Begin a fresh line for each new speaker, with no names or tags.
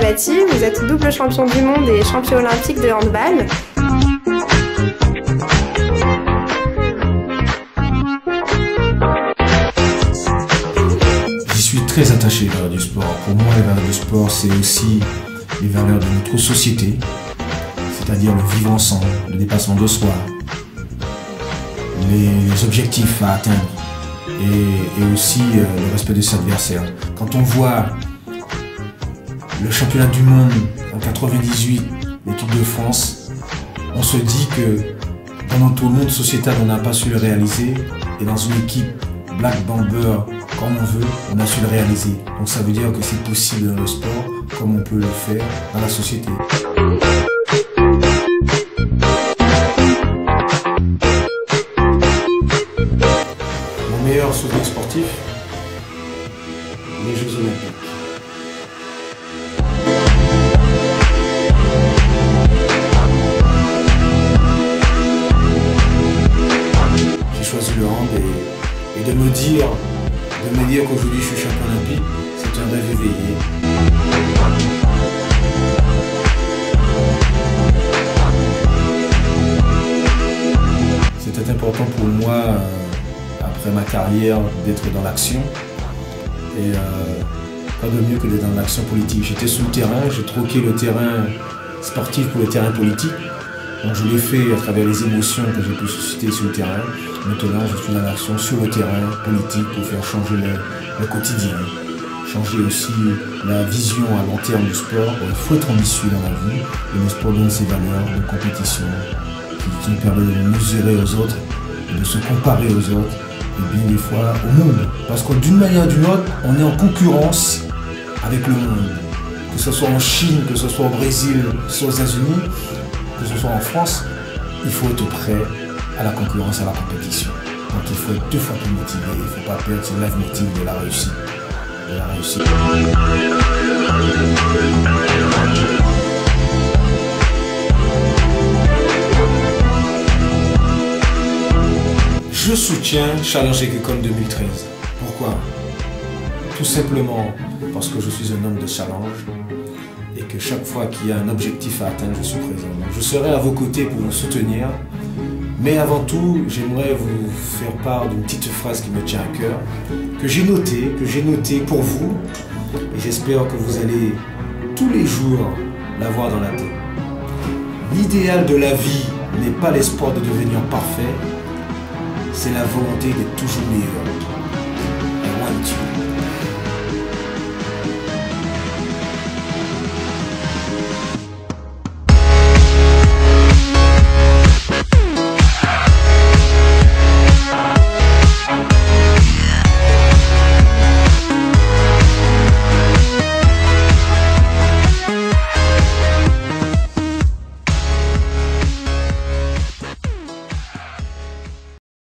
Abati, vous êtes double champion du monde et champion olympique de handball.
J'y suis très attaché aux valeurs du sport. Pour moi, les valeurs du sport, c'est aussi les valeurs de notre société, c'est-à-dire le vivre ensemble, le dépassement de soi, les objectifs à atteindre et aussi le respect de ses adversaires. Quand on voit le championnat du monde en 98, l'équipe de France, on se dit que dans notre monde sociétal, on n'a pas su le réaliser et dans une équipe Black Bomber, comme on veut, on a su le réaliser. Donc ça veut dire que c'est possible dans le sport, comme on peut le faire dans la société. Mon meilleur souvenir sportif, les Jeux Olympiques. J'ai choisi le hand et de me dire qu'aujourd'hui je suis champion olympique, c'est un rêve éveillé. C'était important pour moi, après ma carrière, d'être dans l'action. Et pas de mieux que d'être dans l'action politique. J'étais sur le terrain, j'ai troqué le terrain sportif pour le terrain politique. Donc je l'ai fait à travers les émotions que j'ai pu susciter sur le terrain. Maintenant, je suis dans l'action sur le terrain politique pour faire changer le quotidien. Changer aussi la vision à long terme du sport. Il faut être ambitieux dans la vie. Et le sport donne ses valeurs de compétition qui nous permet de mesurer aux autres et de se comparer aux autres et bien des fois au monde. Parce que d'une manière ou d'une autre, on est en concurrence avec le monde. Que ce soit en Chine, que ce soit au Brésil, que ce soit aux États-Unis, que ce soit en France, il faut être prêt à la concurrence, à la compétition. Donc il faut être 2 fois plus motivé, il ne faut pas perdre ce leitmotiv de la réussite. Je soutiens Challenge Agricole 2013. Pourquoi? Tout simplement parce que je suis un homme de challenge et que chaque fois qu'il y a un objectif à atteindre, je suis présent. Donc, je serai à vos côtés pour vous soutenir. Mais avant tout, j'aimerais vous faire part d'une petite phrase qui me tient à cœur, que j'ai notée pour vous, et j'espère que vous allez tous les jours l'avoir dans la tête. L'idéal de la vie n'est pas l'espoir de devenir parfait, c'est la volonté d'être toujours meilleur. I want you.